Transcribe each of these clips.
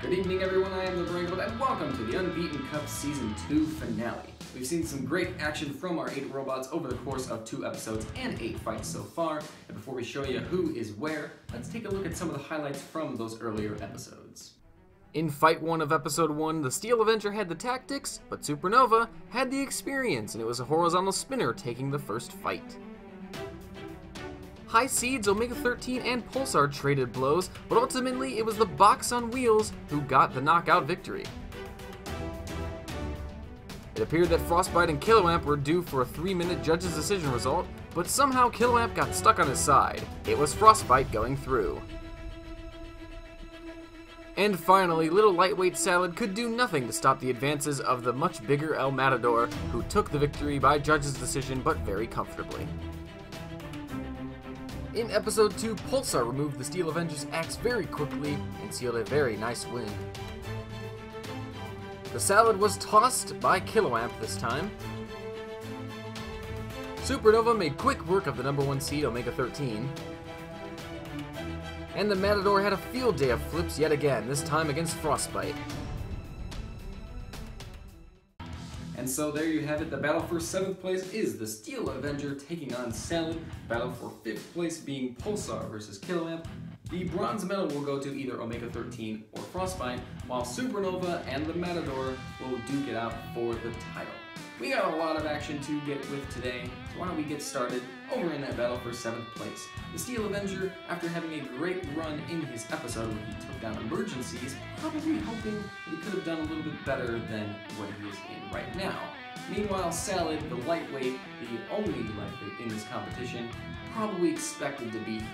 Good evening everyone, I am the Barangoat and welcome to the Unbeaten Cup Season 2 finale. We've seen some great action from our 8 robots over the course of 2 episodes and 8 fights so far, and before we show you who is where, let's take a look at some of the highlights from those earlier episodes. In Fight 1 of Episode 1, the Steel Avenger had the tactics, but Supernova had the experience, and it was a horizontal spinner taking the first fight. High Seeds, Omega 13, and Pulsar traded blows, but ultimately it was the Box on Wheels who got the knockout victory. It appeared that Frostbite and Kiloamp were due for a 3-minute judge's decision result, but somehow Kiloamp got stuck on his side. It was Frostbite going through. And finally, little lightweight Salad could do nothing to stop the advances of the much bigger El Matador, who took the victory by judge's decision but very comfortably. In Episode 2, Pulsar removed the Steel Avenger's axe very quickly and sealed a very nice win. The Salad was tossed by Kiloamp this time. Supernova made quick work of the #1 seed Omega 13. And the Matador had a field day of flips yet again, this time against Frostbite. And so there you have it, the battle for 7th place is the Steel Avenger taking on Salad. Battle for 5th place being Pulsar versus Kiloamp. The bronze medal will go to either Omega 13 or Frostbite, while Supernova and the Matador will duke it out for the title. We got a lot of action to get with today, so why don't we get started over in that battle for 7th place. The Steel Avenger, after having a great run in his episode where he took down emergencies, probably hoping that he could have done a little bit better than what he is in right now. Meanwhile, Salad, the lightweight, the only lightweight in this competition, probably expected to be here.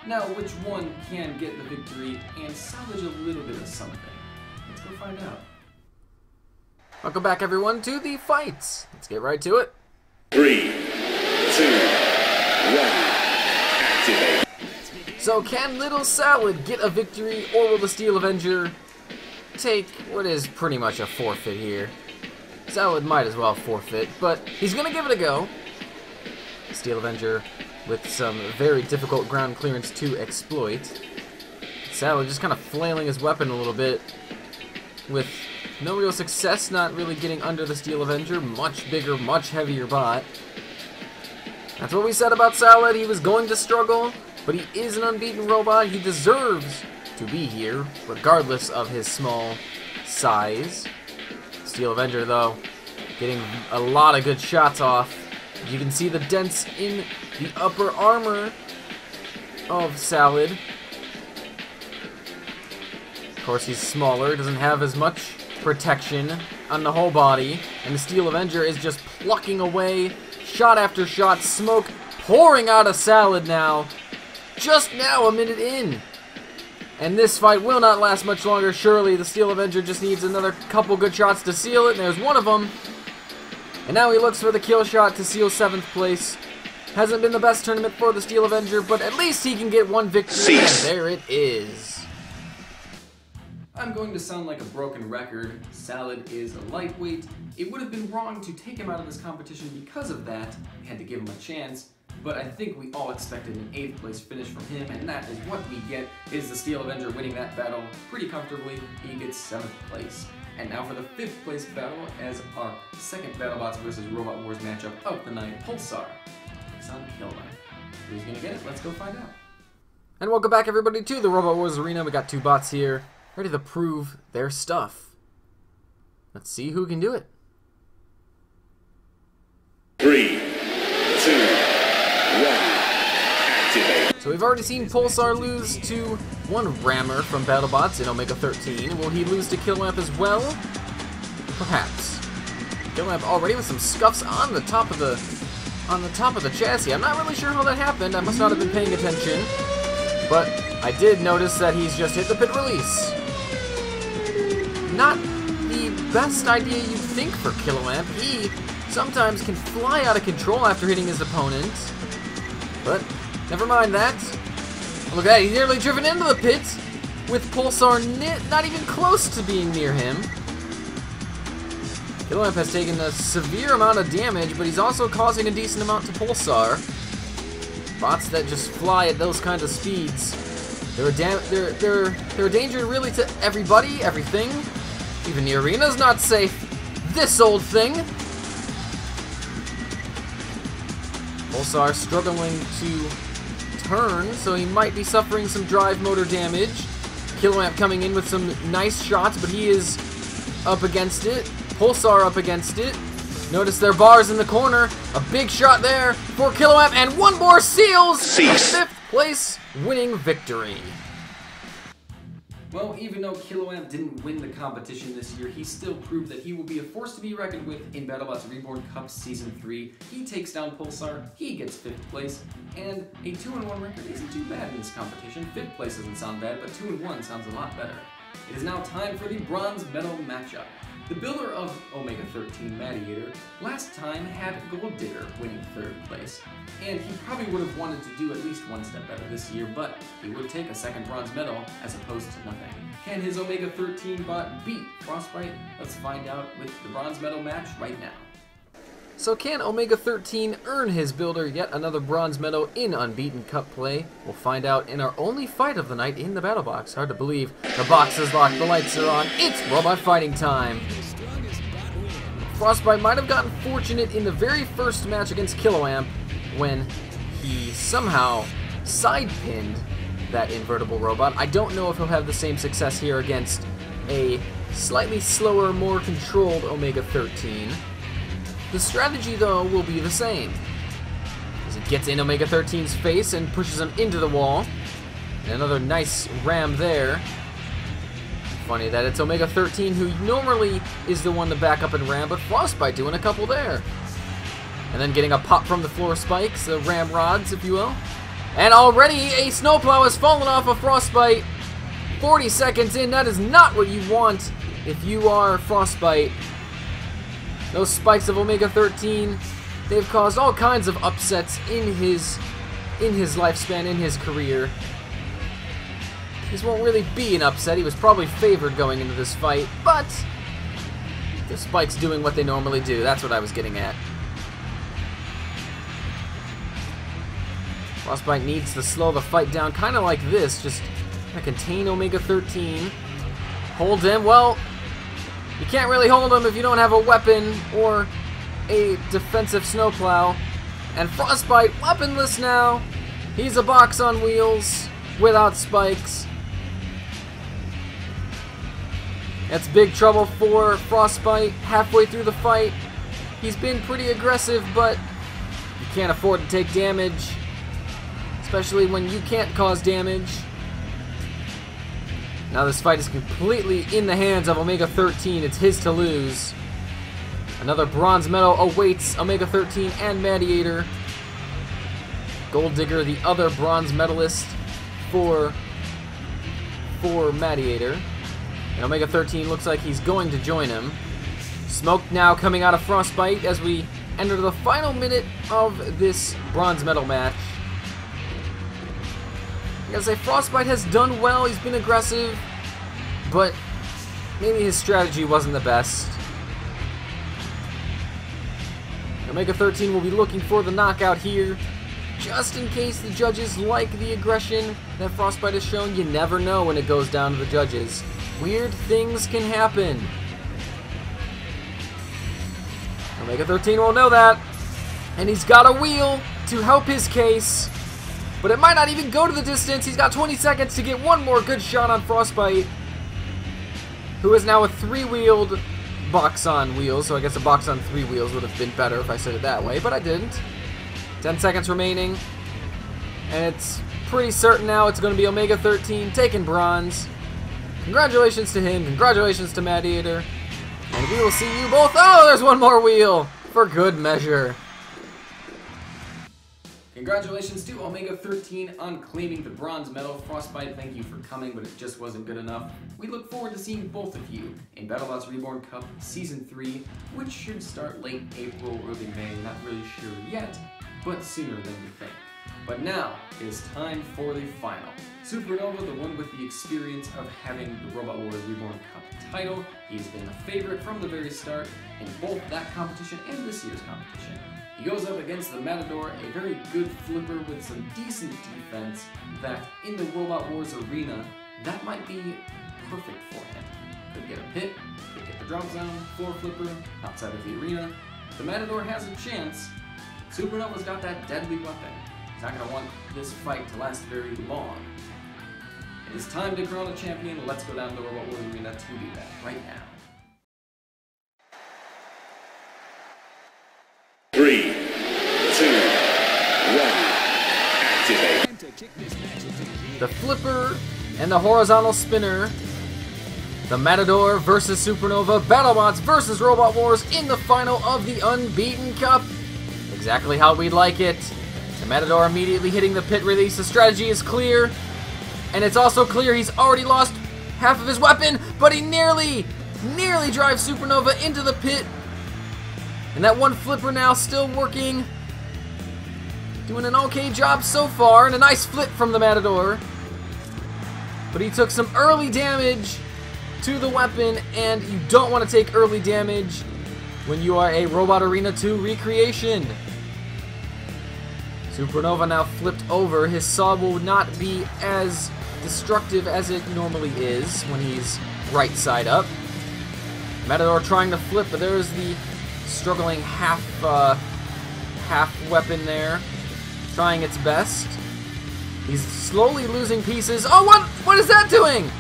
Now, which one can get the victory and salvage a little bit of something? Let's go find out. Welcome back everyone to the fights. Let's get right to it. 3, 2, 1, activate. So can Little Salad get a victory, or will the Steel Avenger take what is pretty much a forfeit here? Salad might as well forfeit, but he's gonna give it a go. Steel Avenger with some very difficult ground clearance to exploit. Salad just kind of flailing his weapon a little bit with no real success, not really getting under the Steel Avenger. Much bigger, much heavier bot. That's what we said about Salad. He was going to struggle, but he is an unbeaten robot. He deserves to be here, regardless of his small size. Steel Avenger, though, getting a lot of good shots off. You can see the dents in the upper armor of Salad. Of course, he's smaller, doesn't have as much protection on the whole body, and the Steel Avenger is just plucking away shot after shot, smoke pouring out of Salad now, just now a minute in. And this fight will not last much longer, surely. The Steel Avenger just needs another couple good shots to seal it, and there's one of them. And now he looks for the kill shot to seal 7th place. Hasn't been the best tournament for the Steel Avenger, but at least he can get one victory, and there it is. I'm going to sound like a broken record. Salad is a lightweight. It would have been wrong to take him out of this competition because of that. We had to give him a chance, but I think we all expected an 8th place finish from him, and that is what we get, is the Steel Avenger winning that battle pretty comfortably. He gets 7th place. And now for the 5th place battle as our second BattleBots versus Robot Wars matchup of the night, Pulsar takes on Kiloamp. Who's gonna get it? Let's go find out. And welcome back everybody to the Robot Wars Arena. We got 2 bots here, ready to prove their stuff. Let's see who can do it. 3, 2, 1, activate. So we've already seen Pulsar lose to one rammer from BattleBots in Omega 13. Will he lose to Kiloamp as well? Perhaps. Kiloamp already with some scuffs on the top of the chassis. I'm not really sure how that happened. I must not have been paying attention. But I did notice that he's just hit the pit release. Not the best idea you'd think for Kiloamp. He sometimes can fly out of control after hitting his opponent. But never mind that. Look at that, he's nearly driven into the pit with Pulsar not even close to being near him. Kiloamp has taken a severe amount of damage, but he's also causing a decent amount to Pulsar. Bots that just fly at those kinds of speeds They're a danger really to everybody, everything. Even the arena's not safe. This old thing. Pulsar struggling to turn, so he might be suffering some drive motor damage. Kiloamp coming in with some nice shots, but he is up against it. Pulsar up against it. Notice their bars in the corner. A big shot there for Kiloamp, and one more seals a 5th place winning victory. Well, even though Kiloamp didn't win the competition this year, he still proved that he will be a force to be reckoned with in BattleBots Reborn Cup Season 3. He takes down Pulsar, he gets 5th place, and a 2-1 record isn't too bad in this competition. 5th place doesn't sound bad, but 2-1 sounds a lot better. It is now time for the bronze medal matchup. The builder of Omega 13 Matador last time had Gold Digger winning 3rd place, and he probably would have wanted to do at least one step better this year, but he would take a 2nd bronze medal as opposed to nothing. Can his Omega 13 bot beat Frostbite? Let's find out with the bronze medal match right now. So can Omega 13 earn his builder yet another bronze medal in Unbeaten Cup play? We'll find out in our only fight of the night in the battle box. Hard to believe. The box is locked, the lights are on. It's robot fighting time. Frostbite might have gotten fortunate in the very first match against Kiloamp when he somehow side-pinned that invertible robot. I don't know if he'll have the same success here against a slightly slower, more controlled Omega 13. The strategy, though, will be the same, as it gets in Omega 13's face and pushes him into the wall. And another nice ram there. Funny that it's Omega 13 who normally is the one to back up and ram, but Frostbite doing a couple there. And then getting a pop from the floor spikes, the ram rods, if you will. And already a snowplow has fallen off of Frostbite. 40 seconds in, that is not what you want if you are Frostbite. Those spikes of Omega 13, they've caused all kinds of upsets in his lifespan, in his career. This won't really be an upset. He was probably favored going into this fight, but the spikes doing what they normally do. That's what I was getting at. Frostbite needs to slow the fight down, kind of like this, just contain Omega 13. Hold him. Well, you can't really hold him if you don't have a weapon or a defensive snowplow. And Frostbite, weaponless now. He's a box on wheels without spikes. That's big trouble for Frostbite halfway through the fight. He's been pretty aggressive, but you can't afford to take damage, especially when you can't cause damage. Now this fight is completely in the hands of Omega 13. It's his to lose. Another bronze medal awaits Omega 13 and Matador. Gold Digger, the other bronze medalist for Matador. And Omega 13 looks like he's going to join him. Smoke now coming out of Frostbite as we enter the final minute of this bronze medal match. I gotta say, Frostbite has done well, he's been aggressive, but maybe his strategy wasn't the best. Omega 13 will be looking for the knockout here, just in case the judges like the aggression that Frostbite has shown. You never know when it goes down to the judges. Weird things can happen. Omega 13 will know that, and he's got a wheel to help his case. But it might not even go to the distance. He's got 20 seconds to get one more good shot on Frostbite, who is now a 3-wheeled box on wheels. So I guess a box on 3 wheels would have been better if I said it that way, but I didn't. 10 seconds remaining, and it's pretty certain now it's going to be Omega 13 taking bronze. Congratulations to him. Congratulations to Matador. And we will see you both. Oh, there's one more wheel for good measure. Congratulations to Omega 13 on claiming the bronze medal. Frostbite, thank you for coming, but it just wasn't good enough. We look forward to seeing both of you in BattleBots Reborn Cup Season 3, which should start late April, early May. Not really sure yet, but sooner than you think. But now it is time for the final. Supernova, the one with the experience of having the Robot Wars Reborn Cup title. He's been a favorite from the very start in both that competition and this year's competition. He goes up against the Matador, a very good flipper with some decent defense that in the Robot Wars arena, that might be perfect for him. Could get a pit, could get the drop zone, floor flipper, outside of the arena. The Matador has a chance. Supernova's got that deadly weapon. He's not going to want this fight to last very long. It is time to crown a champion. Let's go down to the Robot Wars arena to do that right now. 3, 2, 1, activate. The flipper and the horizontal spinner. The Matador versus Supernova. BattleBots versus Robot Wars in the final of the Unbeaten Cup. Exactly how we'd like it. The Matador immediately hitting the pit release. The strategy is clear. And it's also clear he's already lost half of his weapon, but he nearly drives Supernova into the pit. And that one flipper now still working. Doing an okay job so far, and a nice flip from the Matador. But he took some early damage to the weapon, and you don't want to take early damage when you are a Robot Arena 2 recreation. Supernova now flipped over. His saw will not be as destructive as it normally is when he's right side up. Matador trying to flip, but there's the struggling half weapon there, trying its best. He's slowly losing pieces. Oh, what is that doing?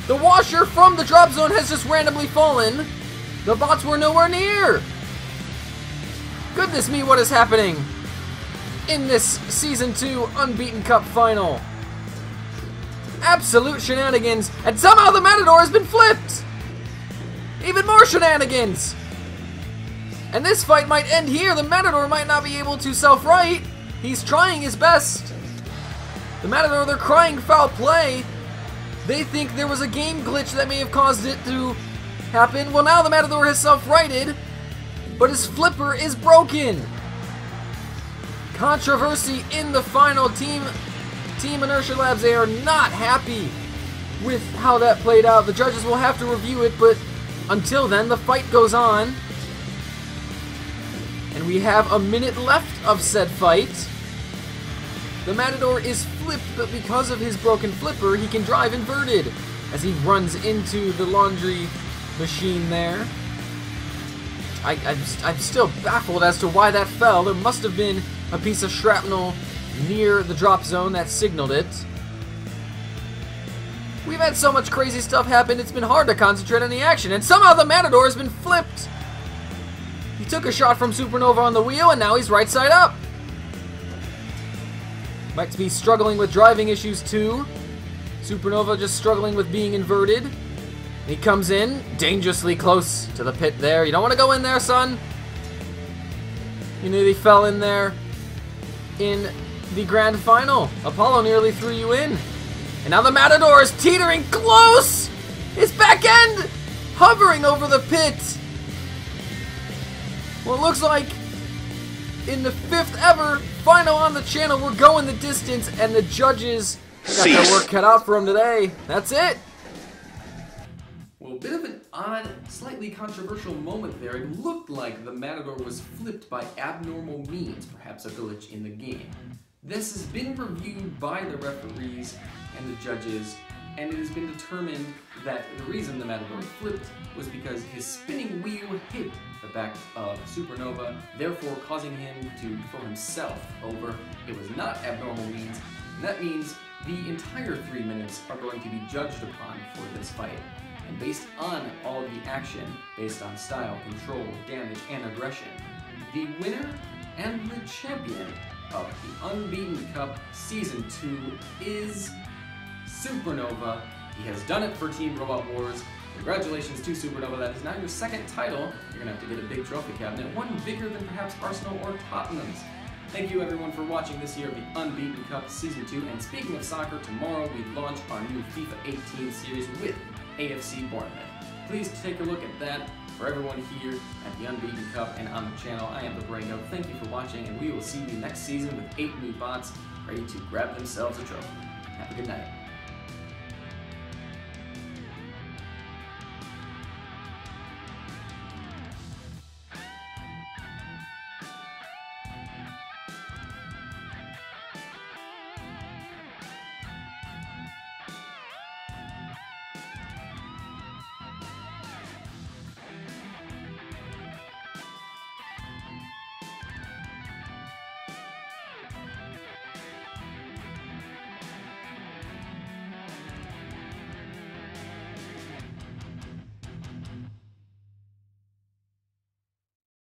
The washer from the drop zone has just randomly fallen. The bots were nowhere near. Goodness me, what is happening in this Season 2 Unbeaten Cup final? Absolute shenanigans, and somehow the Matador has been flipped! Even more shenanigans! And this fight might end here. The Matador might not be able to self-right. He's trying his best. The Matador, they're crying foul play. They think there was a game glitch that may have caused it to happen. Well, now the Matador has self-righted, but his flipper is broken. Controversy in the final. Team Inertia Labs, they are not happy with how that played out. The judges will have to review it, but until then, the fight goes on. And we have a minute left of said fight. The Matador is flipped, but because of his broken flipper, he can drive inverted as he runs into the laundry machine there. I'm still baffled as to why that fell. There must have been a piece of shrapnel near the drop zone that signaled it. We've had so much crazy stuff happen, it's been hard to concentrate on the action, and somehow the Matador has been flipped. He took a shot from Supernova on the wheel, and now he's right side up. Might be struggling with driving issues too. Supernova just struggling with being inverted. He comes in, dangerously close to the pit there. You don't want to go in there, son. You nearly fell in there in the grand final. Apollo nearly threw you in. And now the Matador is teetering close! His back end hovering over the pit. Well, it looks like in the 5th ever final on the channel, we're going the distance, and the judges got their work cut out for them today. That's it. Well, a bit of an odd, slightly controversial moment there. It looked like the Matador was flipped by abnormal means, perhaps a glitch in the game. This has been reviewed by the referees and the judges, and it has been determined that the reason the Matador flipped was because his spinning wheel hit the back of Supernova, therefore causing him to throw himself over. It was not abnormal means, and that means the entire 3 minutes are going to be judged upon for this fight. And based on all of the action, based on style, control, damage, and aggression, the winner and the champion of the Unbeaten Cup Season 2 is Supernova. He has done it for Team Robot Wars. Congratulations to Supernova. That is now your 2nd title. You're going to have to get a big trophy cabinet, one bigger than perhaps Arsenal or Tottenham's. Thank you everyone for watching this year of the Unbeaten Cup Season 2. And speaking of soccer, tomorrow we launch our new FIFA 18 series with AFC Bournemouth. Please take a look at that. For everyone here at the Unbeaten Cup and on the channel, I am the Barangoat. Thank you for watching, and we will see you next season with 8 new bots ready to grab themselves a trophy. Have a good night.